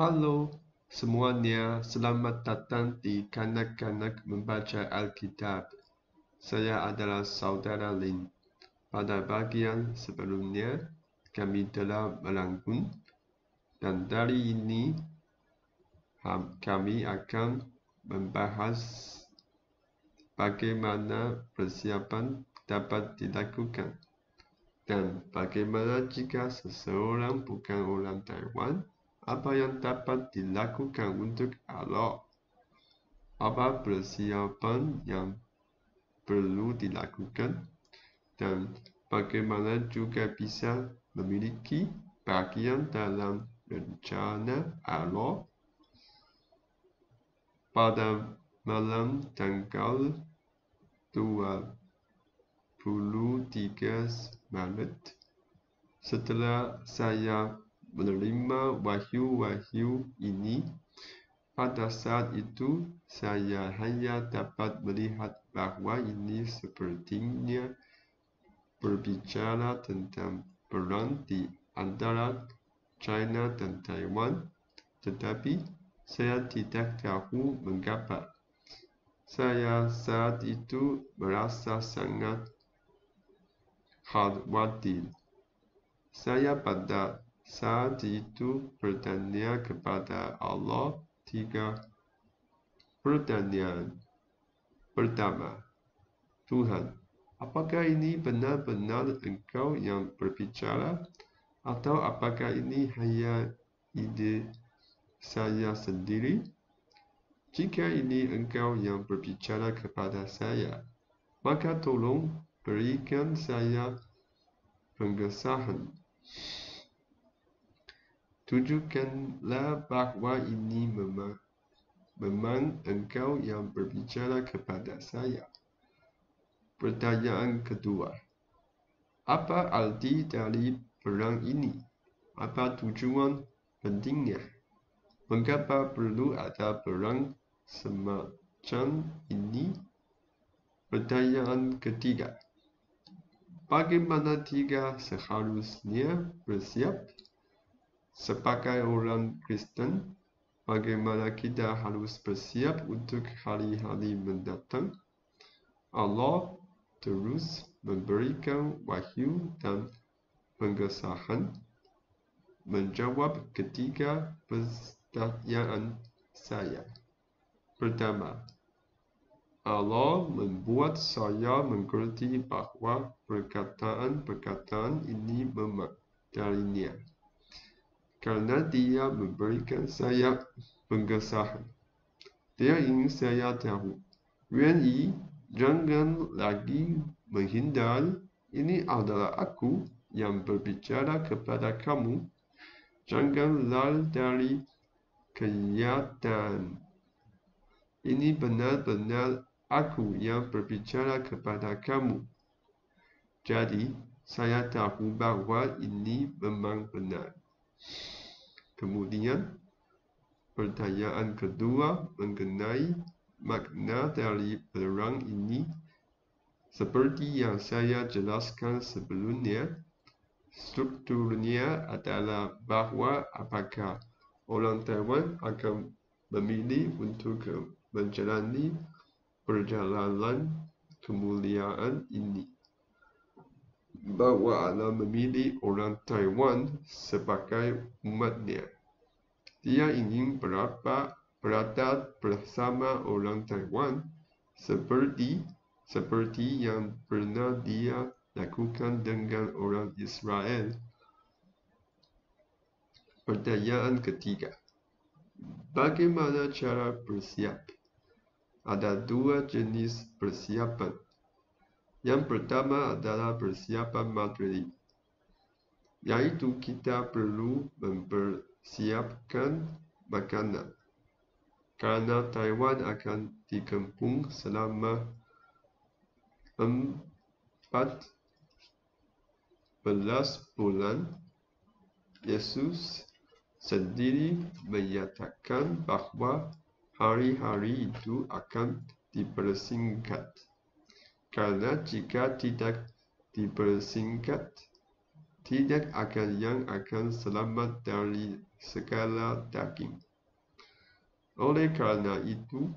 Halo semuanya, selamat datang di Kanak-Kanak Membaca Alkitab. Saya adalah Saudara Lin. Pada bagian sebelumnya, kami telah melangkun, dan hari ini kami akan membahas bagaimana persiapan dapat dilakukan, dan bagaimana jika seseorang bukan orang Taiwan, apa yang dapat dilakukan untuk elok, apa persiapan yang perlu dilakukan, dan bagaimana juga bisa memiliki bagian dalam rencana elok pada malam tanggal 23 Maret. Setelah saya menerima wahyu-wahyu ini, pada saat itu saya hanya dapat melihat bahawa ini sepertinya berbicara tentang perang di antara China dan Taiwan, tetapi saya tidak tahu mengapa. Saya saat itu merasa sangat khawatir. Saya pada saat itu bertanya kepada Allah 3 pertanyaan. Pertama, Tuhan, apakah ini benar-benar Engkau yang berbicara, atau apakah ini hanya ide saya sendiri? Jika ini Engkau yang berbicara kepada saya, maka tolong berikan saya pengesahan. Tunjukkanlah bahawa ini memang Engkau yang berbicara kepada saya. Pertanyaan kedua, apa arti dari perang ini? Apa tujuan pentingnya? Mengapa perlu ada perang semacam ini? Pertanyaan ketiga, bagaimana kita seharusnya bersiap? Sebagai orang Kristen, bagaimana kita harus bersiap untuk hari-hari mendatang? Allah terus memberikan wahyu dan pengesahan menjawab ketiga pertanyaan saya. Pertama, Allah membuat saya mengerti bahawa perkataan-perkataan ini memang darinya, karena Dia memberikan saya pengesahan. Dia ingin saya tahu, Yuan-Yi, jangan lagi menghindar. Ini adalah Aku yang berbicara kepada kamu. Jangan lari dari kenyataan. Ini benar-benar Aku yang berbicara kepada kamu. Jadi, saya tahu bahawa ini memang benar. Kemudian, pertanyaan kedua mengenai makna dari perang ini. Seperti yang saya jelaskan sebelumnya, strukturnya adalah bahawa apakah orang Taiwan akan memilih untuk menjalani perjalanan kemuliaan ini, bahawa Allah memilih orang Taiwan sebagai umatnya. Dia ingin berada bersama orang Taiwan seperti yang pernah Dia lakukan dengan orang Israel. Pertanyaan ketiga, bagaimana cara bersiap? Ada 2 jenis persiapan. Yang pertama adalah persiapan materi, yaitu kita perlu mempersiapkan makanan, karena Taiwan akan dikepung selama 14 bulan. Yesus sendiri menyatakan bahawa hari-hari itu akan dipersingkat, karena jika tidak dipersingkat, tidak akan yang akan selamat dari segala daging. Oleh kerana itu,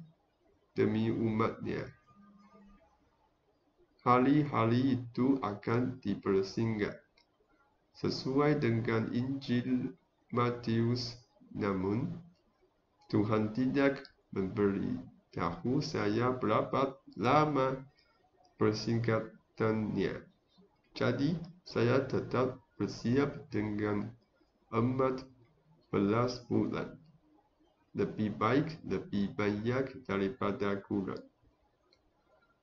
demi umatnya, hari-hari itu akan dipersingkat sesuai dengan Injil Matius. Namun, Tuhan tidak memberitahu saya berapa lama persingkatannya. Jadi, saya tetap bersiap dengan 14 bulan. Lebih banyak daripada kurang.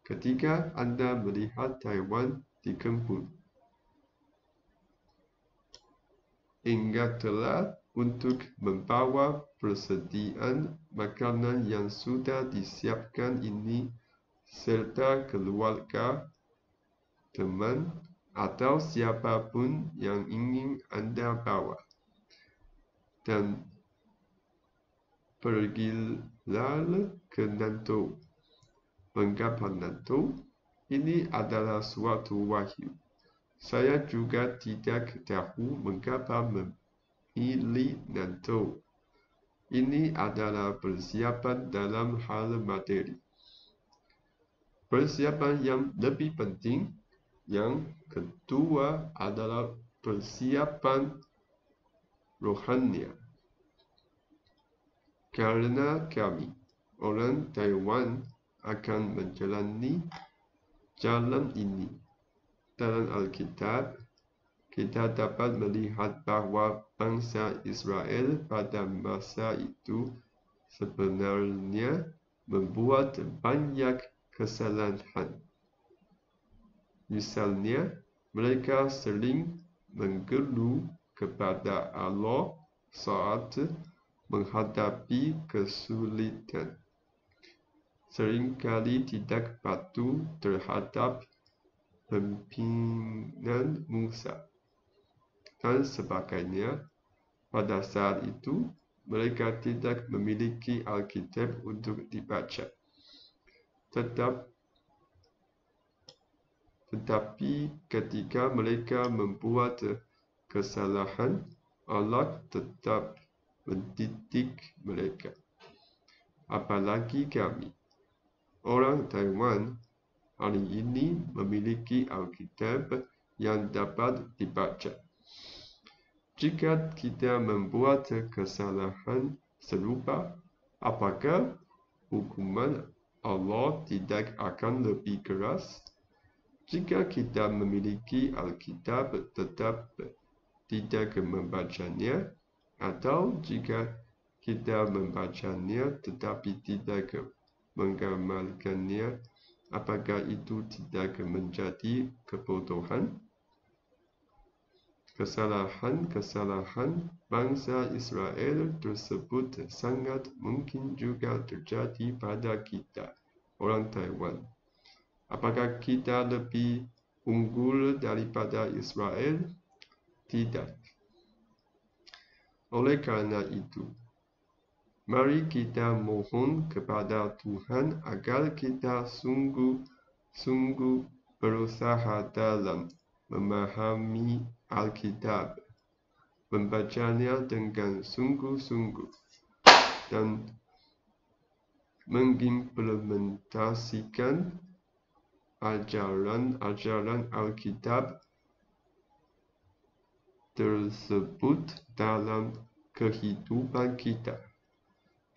Ketika Anda melihat Taiwan dikepung, ingatlah untuk membawa persediaan makanan yang sudah disiapkan ini serta keluarga, teman, atau siapapun yang ingin Anda bawa. Dan pergilah ke NATO. Mengapa NATO? Ini adalah suatu wahyu. Saya juga tidak tahu mengapa memilih NATO. Ini adalah persiapan dalam hal materi. Persiapan yang lebih penting, yang kedua adalah persiapan rohani. Karena kami, orang Taiwan, akan menjalani jalan ini. Dalam Alkitab, kita dapat melihat bahawa bangsa Israel pada masa itu sebenarnya membuat banyak kesalahan. Misalnya, mereka sering mengeluh kepada Allah saat menghadapi kesulitan. Seringkali tidak patuh terhadap pimpinan Musa dan sebagainya. Pada saat itu, mereka tidak memiliki Alkitab untuk dibaca. Tetapi ketika mereka membuat kesalahan, Allah tetap mendidik mereka. Apalagi kami, orang Taiwan, hari ini memiliki Alkitab yang dapat dibaca. Jika kita membuat kesalahan serupa, apakah hukuman Allah tidak akan lebih keras? Jika kita memiliki Alkitab tetap tidak membacanya, atau jika kita membacanya tetapi tidak mengamalkannya, apakah itu tidak menjadi kebodohan? Kesalahan bangsa Israel tersebut sangat mungkin juga terjadi pada kita, orang Taiwan. Apakah kita lebih unggul daripada Israel? Tidak. Oleh kerana itu, mari kita mohon kepada Tuhan agar kita sungguh-sungguh berusaha dalam memahami Alkitab, membacanya dengan sungguh-sungguh, dan mengimplementasikan ajaran Alkitab tersebut dalam kehidupan kita.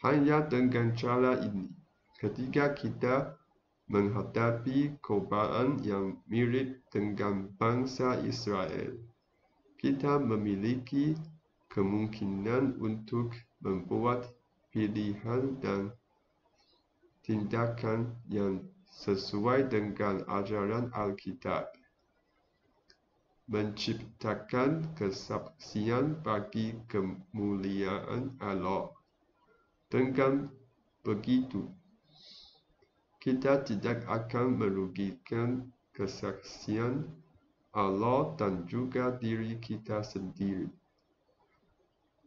Hanya dengan cara ini, ketika kita menghadapi cobaan yang mirip dengan bangsa Israel, kita memiliki kemungkinan untuk membuat pilihan dan tindakan yang sesuai dengan ajaran Alkitab, menciptakan kesaksian bagi kemuliaan Allah. Dengan begitu, kita tidak akan merugikan kesaksian Allah dan juga diri kita sendiri.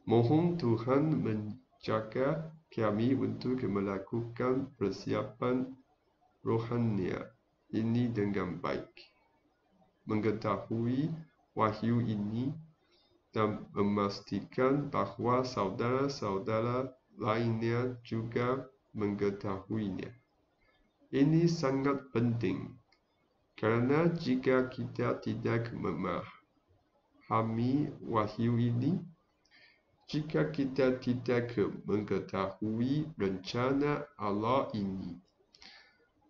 Mohon Tuhan menjaga kami untuk melakukan persiapan rohani ini dengan baik. Mengetahui wahyu ini dan memastikan bahawa saudara-saudara lainnya juga mengetahuinya. Ini sangat penting, kerana jika kita tidak memahami wahyu ini, jika kita tidak mengetahui rencana Allah ini,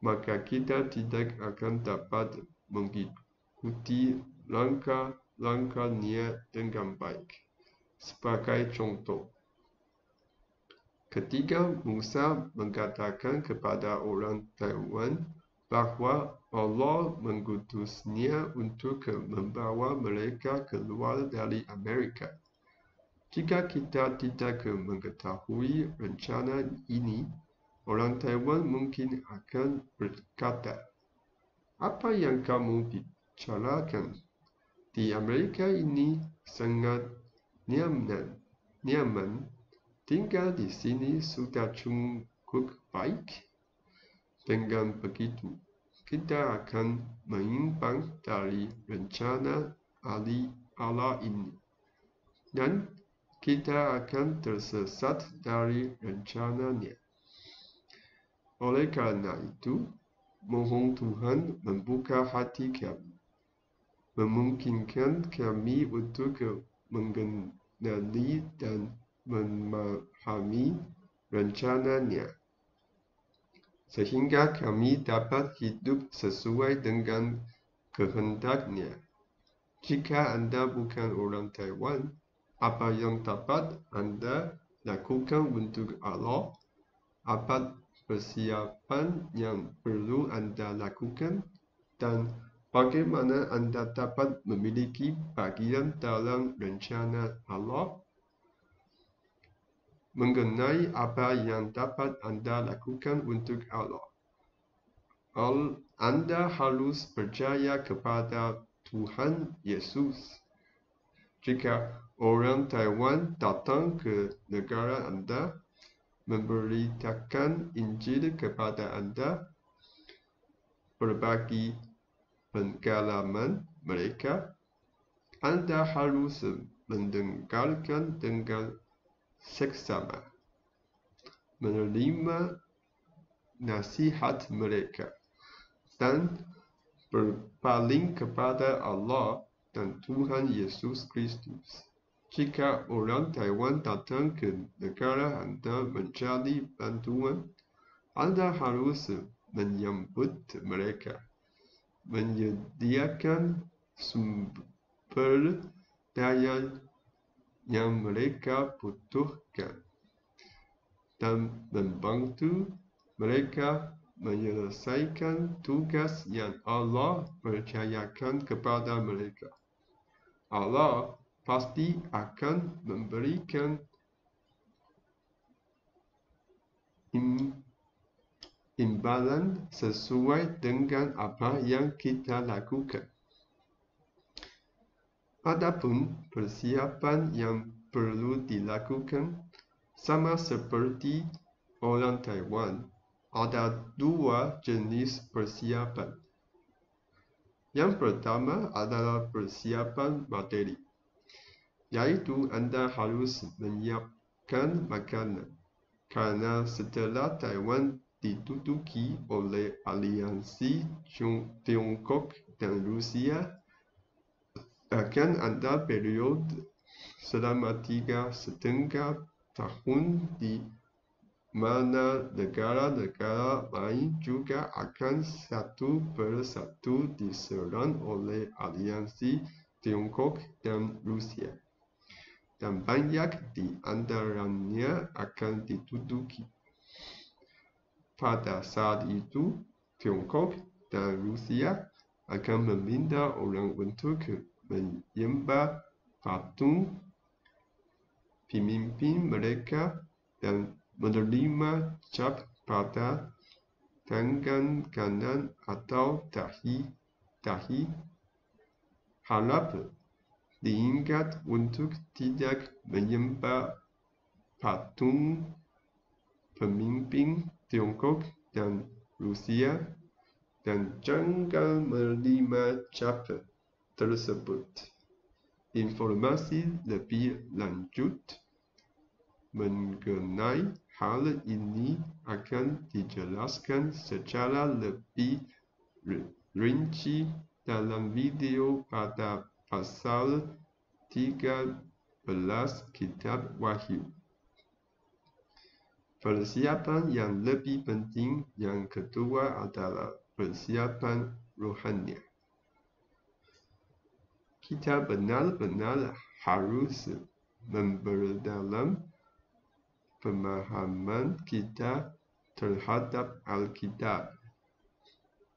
maka kita tidak akan dapat mengikuti langkah-langkahnya dengan baik. Sebagai contoh, ketika Musa mengatakan kepada orang Taiwan bahawa Allah mengutusnya untuk membawa mereka keluar dari Amerika, jika kita tidak mengetahui rencana ini, orang Taiwan mungkin akan berkata, "Apa yang kamu bicarakan? Di Amerika ini sangat nyaman. Tinggal di sini sudah cukup baik." Dengan begitu, kita akan menyimpang dari rencana Allah ini, dan kita akan tersesat dari rencananya. Oleh karena itu, mohon Tuhan membuka hati kami, memungkinkan kami untuk mengenali dan memahami rencananya, sehingga kami dapat hidup sesuai dengan kehendaknya. Jika Anda bukan orang Taiwan, apa yang dapat Anda lakukan untuk Allah? Apa persiapan yang perlu Anda lakukan? Dan bagaimana Anda dapat memiliki bagian dalam rencana Allah? Mengenai apa yang dapat Anda lakukan untuk Allah, Anda harus percaya kepada Tuhan Yesus. Jika orang Taiwan datang ke negara Anda, memberitakan Injil kepada Anda, berbagi pengalaman mereka, Anda harus mendengarkan dengan seksama, menerima nasihat mereka, dan berpaling kepada Allah dan Tuhan Yesus Kristus. Jika orang Taiwan datang ke negara Anda mencari bantuan, Anda harus menyambut mereka, menyediakan sumber daya yang mereka butuhkan, dan membantu mereka menyelesaikan tugas yang Allah percayakan kepada mereka. Allah pasti akan memberikan imbalan sesuai dengan apa yang kita lakukan. Adapun persiapan yang perlu dilakukan, sama seperti orang Taiwan, ada dua jenis persiapan. Yang pertama adalah persiapan materi, yaitu Anda harus menyiapkan makanan, karena setelah Taiwan diduduki oleh aliansi Tiongkok dan Rusia, akan ada periode selama 3,5 tahun di mana negara-negara lain juga akan satu persatu diserang oleh aliansi Tiongkok dan Rusia, dan banyak di antaranya akan diduduki. Pada saat itu, Tiongkok dan Rusia akan meminta orang untuk menyembah patung pemimpin mereka dan menerima cap pada tangan kanan atau dahi. Harap diingat untuk tidak menyembah patung pemimpin Tiongkok dan Rusia, dan jangan menerima cap tersebut. informasi lebih lanjut mengenai hal ini akan dijelaskan secara lebih rinci dalam video pada pasal 13 Kitab Wahyu. Persiapan yang lebih penting yang kedua adalah persiapan rohani. Kita benar-benar harus memperdalam pemahaman kita terhadap Alkitab,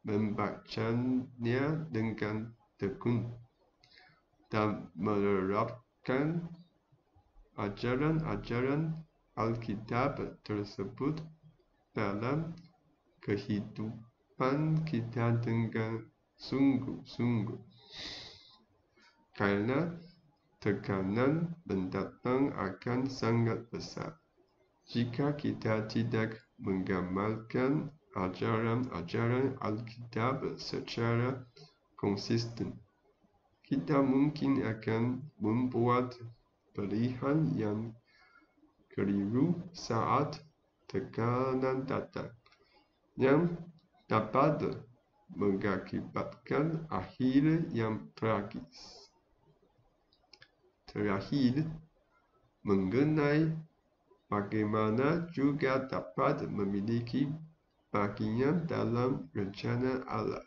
membacanya dengan tekun, dan menerapkan ajaran-ajaran Alkitab tersebut dalam kehidupan kita dengan sungguh-sungguh. Karena tekanan mendatang akan sangat besar jika kita tidak mengamalkan ajaran-ajaran Alkitab secara konsisten. Kita mungkin akan membuat pilihan yang keliru saat tekanan datang, yang dapat mengakibatkan akhir yang tragis. Terakhir, mengenai bagaimana juga dapat memiliki bagian dalam rencana Allah.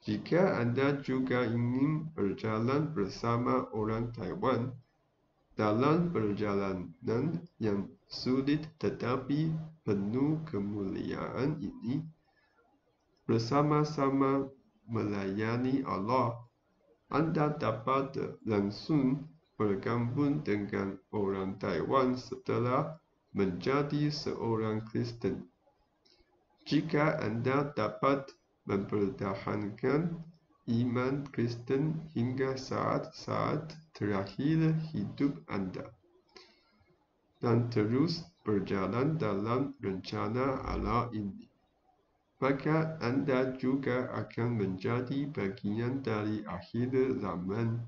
Jika Anda juga ingin berjalan bersama orang Taiwan dalam perjalanan yang sulit tetapi penuh kemuliaan ini, bersama-sama melayani Allah, Anda dapat langsung bergabung dengan orang Taiwan setelah menjadi seorang Kristen. Jika Anda dapat mempertahankan iman Kristen hingga saat-saat terakhir hidup Anda, dan terus berjalan dalam rencana Allah ini, maka Anda juga akan menjadi bagian dari akhir zaman,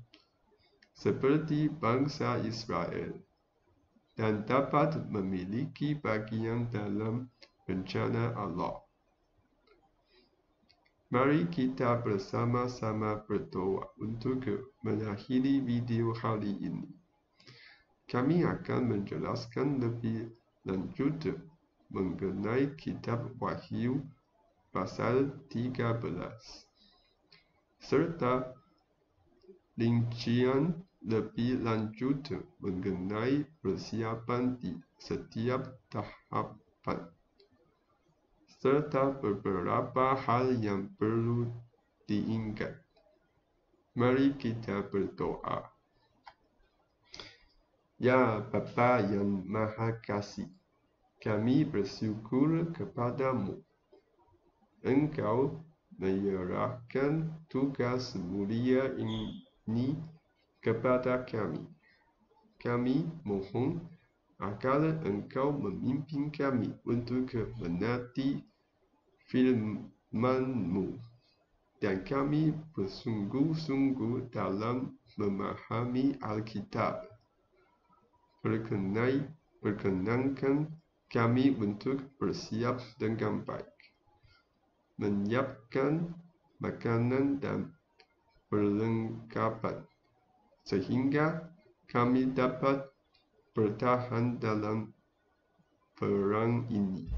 seperti bangsa Israel, dan dapat memiliki bagian dalam rencana Allah. Mari kita bersama-sama berdoa untuk mengakhiri video hari ini. Kami akan menjelaskan lebih lanjut mengenai Kitab Wahyu pasal 13, serta rincian lebih lanjut mengenai persiapan di setiap tahapan, serta beberapa hal yang perlu diingat. Mari kita berdoa. Ya Bapa yang Maha Kasih, kami bersyukur kepadamu. Engkau menyerahkan tugas mulia ini kepada kami. Kami mohon agar Engkau memimpin kami untuk mengerti firman-Mu, dan kami bersungguh-sungguh dalam memahami Alkitab. Perkenankan kami untuk bersiap dengan baik, menyiapkan makanan dan perlengkapan, sehingga kami dapat bertahan dalam perang ini.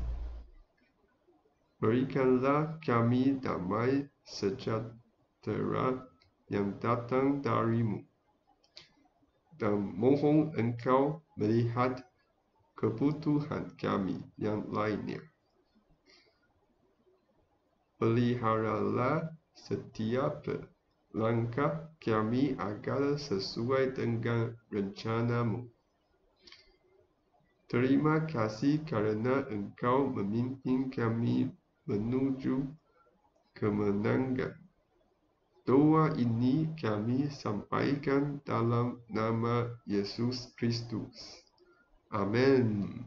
Berikanlah kami damai sejahtera yang datang dari-Mu, dan mohon Engkau melihat kebutuhan kami yang lainnya. Peliharalah setiap langkah kami agar sesuai dengan rencana-Mu. Terima kasih karena Engkau memimpin kami menuju kemenangan. Doa ini kami sampaikan dalam nama Yesus Kristus. Amin.